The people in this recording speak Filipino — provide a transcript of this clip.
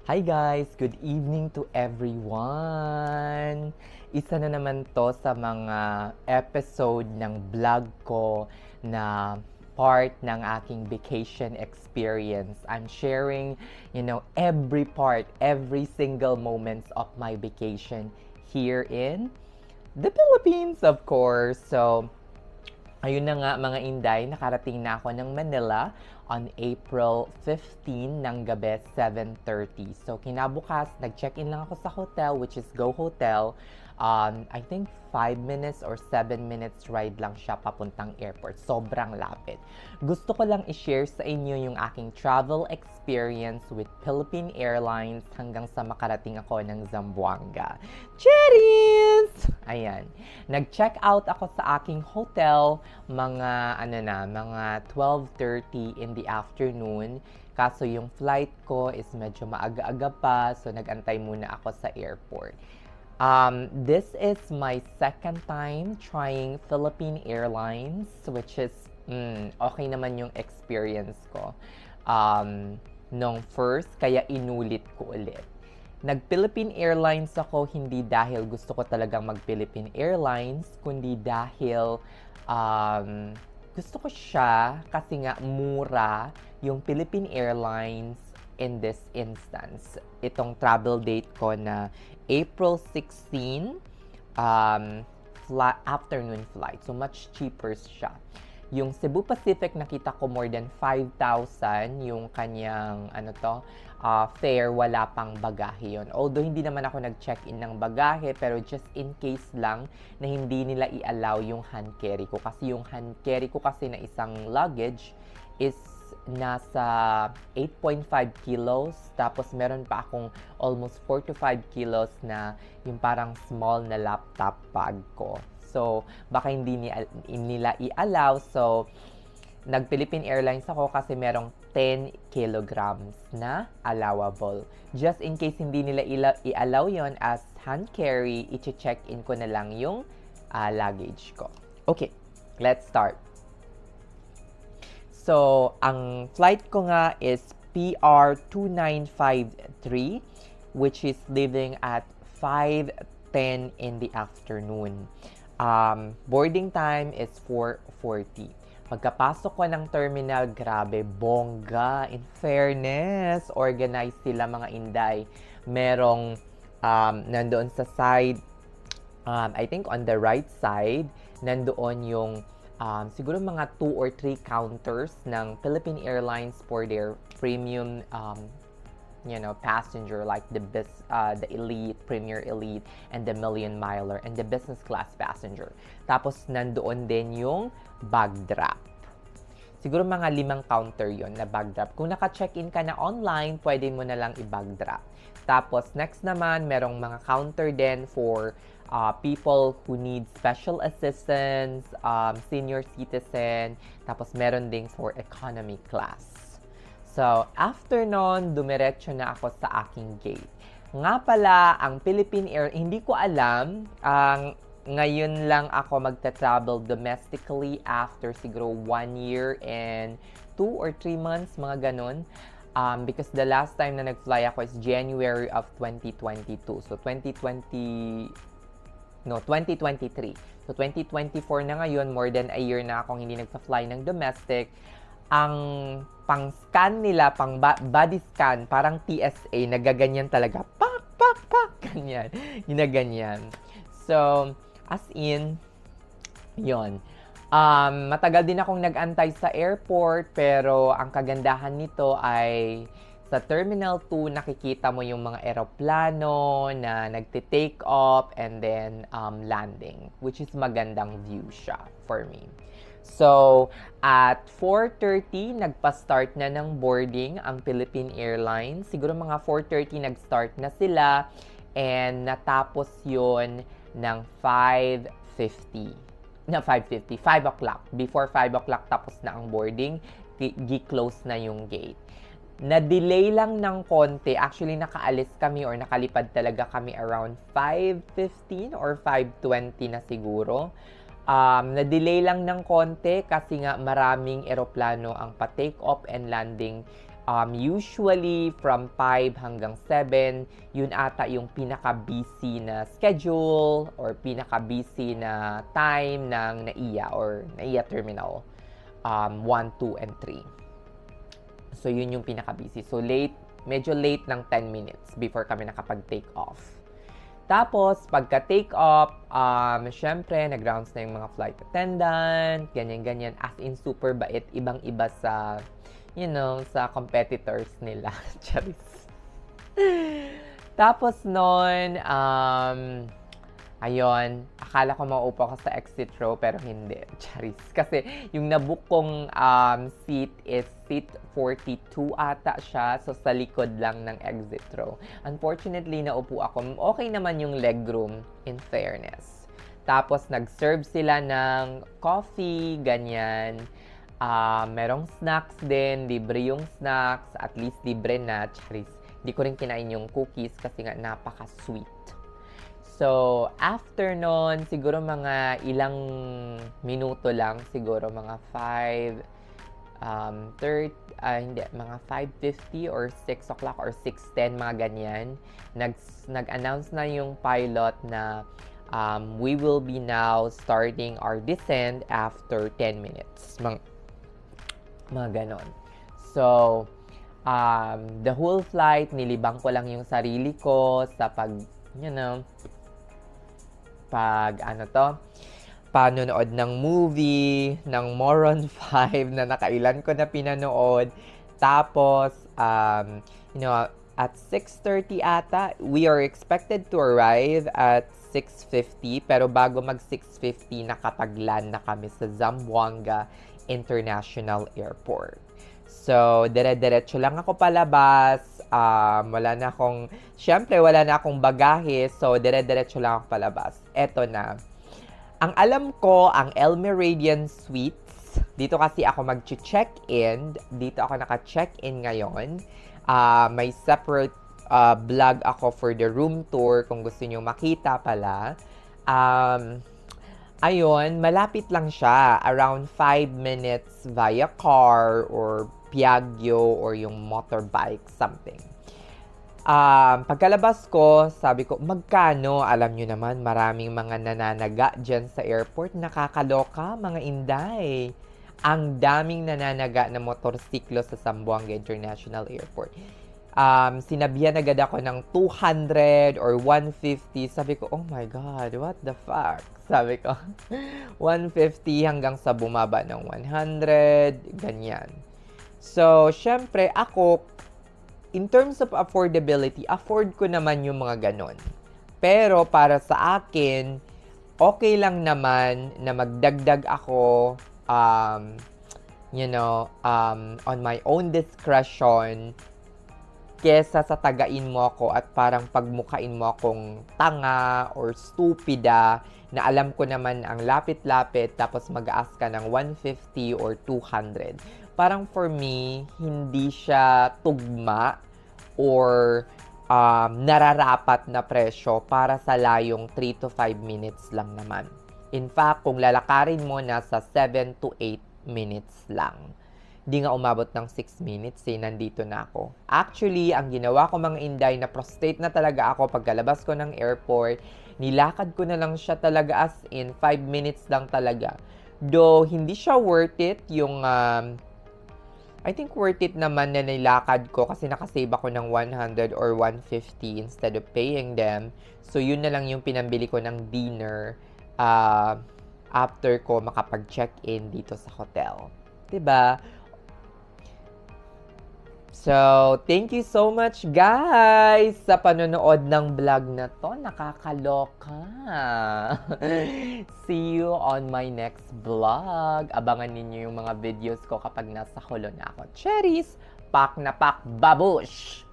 Hi guys! Good evening to everyone! Isa na naman to sa mga episode ng vlog ko na part ng aking vacation experience. I'm sharing, every part, every single moments of my vacation here in the Philippines, of course. So, ayun na nga mga Inday, nakarating na ako ng Manila on April 15 ng gabi, 7:30. So kinabukas, nag-check-in lang ako sa hotel, which is Go Hotel. I think 5 minutes or 7 minutes ride lang siya papuntang airport. Sobrang lapit. Gusto ko lang i-share sa inyo yung aking travel experience with Philippine Airlines hanggang sa makarating ako ng Zamboanga. Cheers! Ayan. Nag-check out ako sa aking hotel mga 12:30 in the afternoon. Kaso yung flight ko is medyo maaga-aga pa, so nag-antay muna ako sa airport. This is my second time trying Philippine Airlines, which is okay naman yung experience ko. Nung first, kaya inulit ko ulit. Nag-Philippine Airlines ako hindi dahil gusto ko talagang mag-Philippine Airlines, kundi dahil gusto ko siya kasi nga mura yung Philippine Airlines in this instance. Itong travel date ko na April 16, afternoon flight. So, much cheaper siya. Yung Cebu Pacific, nakita ko more than 5,000 yung kanyang, fare, wala pang bagahe yun. Although, hindi naman ako nag-check-in ng bagahe, pero just in case lang na hindi nila i-allow yung hand carry ko. Kasi yung hand carry ko kasi na isang luggage is nasa 8.5 kilos. Tapos, meron pa akong almost 4 to 5 kilos na yung parang small na laptop bag ko. So, baka hindi nila i-allow. So, nag-Philippine Airlines ako kasi merong 10 kilograms na allowable. Just in case hindi nila i-allow yon as hand carry, i-check-in ko na lang yung luggage ko. Okay, let's start. So, ang flight ko nga is PR 2953, which is leaving at 5:10 in the afternoon. Boarding time is 4:40. Pagkapasok ko ng terminal, grabe, bongga. In fairness, organized sila mga Inday. Merong nandoon sa side, I think on the right side, nandoon yung siguro mga 2 or 3 counters ng Philippine Airlines for their premium passenger, like the elite, premier elite, and the million miler, and the business class passenger. Tapos, nandoon din yung bag drop. Siguro mga 5 counter yon na bag drop. Kung naka-check-in ka na online, pwede mo na lang i-bag drop. Tapos, next naman, merong mga counter din for people who need special assistance, senior citizen, tapos meron ding for economy class. So, after nun, dumiretso na ako sa aking gate. Nga pala, ang Philippine Air, hindi ko alam, ngayon lang ako magta-travel domestically after siguro 1 year and 2 or 3 months, mga ganun. Because the last time na nag-fly ako is January of 2022. So, 2023. So, 2024 na ngayon, more than a year na akong hindi nagpa-fly ng domestic. Ang pang-scan nila, pang body scan, parang TSA, nagaganyan talaga. Pak, pak, pak, ganyan. Ginaganyan. So, as in, yon. Matagal din akong nag-antay sa airport, pero ang kagandahan nito ay sa Terminal 2, nakikita mo yung mga eroplano na nagte-take off and then landing, which is magandang view siya for me. So, at 4:30, nagpa-start na ng boarding ang Philippine Airlines. Siguro mga 4:30 nag-start na sila and natapos yun ng 5:50. 5 o'clock. Before 5 o'clock tapos na ang boarding, gi-close na yung gate. Na-delay lang ng konti. Actually, nakaalis kami or nakalipad talaga kami around 5:15 or 5:20 na siguro. Na-delay lang ng konti kasi nga maraming eroplano ang pa-take off and landing Usually, from 5 hanggang 7, yun ata yung pinaka-busy na schedule or pinaka-busy na time ng NAIA or NAIA Terminal 1, 2, and 3. So, yun yung pinaka-busy. So, medyo late ng 10 minutes before kami nakapag-take off. Tapos, pagka-take off, syempre, nag-rounds na yung mga flight attendant, ganyan-ganyan. As in, super bait. Ibang-iba sa sa competitors nila. Charis. Tapos nun, ayun, akala ko mauupo ako sa exit row, pero hindi. Charis. Kasi yung nabook kong seat is seat 42 ata siya. So, sa likod lang ng exit row. Unfortunately, naupo ako. Okay naman yung legroom, in fairness. Tapos, nag-serve sila ng coffee, ganyan. Merong snacks din, libre yung snacks, at least libre na, charis. Hindi ko rin kinain yung cookies kasi nga napaka-sweet. So, after nun, siguro mga ilang minuto lang, siguro mga 5:50 or 6 o'clock or 6:10, mga ganyan. Nag-announce na yung pilot na we will be now starting our descent after 10 minutes. Mga ganon. So, the whole flight, nilibang ko lang yung sarili ko sa panonood ng movie, ng Moron 5 na nakailan ko na pinanood. Tapos, at 6:30 ata, we are expected to arrive at 6:50. Pero bago mag 6:50, nakapag-land na kami sa Zamboanga International Airport. So, dire-diretso lang ako palabas. Wala na akong bagahe. So, dire-diretso lang ako palabas. Eto na. Ang alam ko, ang El Meridian Suites, dito kasi ako mag-check-in. Dito ako naka-check-in ngayon. May separate vlog ako for the room tour kung gusto nyo makita pala. Ayun, malapit lang siya. Around 5 minutes via car or Piaggio or yung motorbike, something. Pagkalabas ko, sabi ko, magkano? Alam nyo naman, maraming mga nananaga dyan sa airport. Nakakaloka, mga inday. Ang daming nananaga na motorsiklo sa Zamboanga International Airport. Sinabihan agad ako ng 200 or 150. Sabi ko, oh my God, what the fuck? Sabi ko, 150 hanggang sa bumaba ng 100, ganyan. So, syempre, ako, in terms of affordability, afford ko naman yung mga ganon. Pero para sa akin, okay lang naman na magdagdag ako, on my own discretion, kesa sa tagain mo ako at parang pagmukain mo akong tanga or stupida na alam ko naman ang lapit-lapit tapos mag-ask ka ng 150 or 200. Parang for me, hindi siya tugma or nararapat na presyo para sa layong 3 to 5 minutes lang naman. In fact, kung lalakarin mo, nasa 7 to 8 minutes lang. Di nga umabot ng 6 minutes, nandito na ako. Actually, ang ginawa ko mga inday, na prostrate na talaga ako pagkalabas ko ng airport. Nilakad ko na lang siya talaga as in 5 minutes lang talaga. Though, hindi siya worth it yung, I think worth it naman na nilakad ko kasi nakasave ako ng 100 or 150 instead of paying them. So, yun na lang yung pinambili ko ng dinner after ko makapag-check-in dito sa hotel. Diba? So, thank you so much guys sa panonood ng vlog na to. Nakakaloka. See you on my next vlog. Abangan ninyo yung mga videos ko kapag nasa Holo na ako. Cherries! Pak na pak, babush!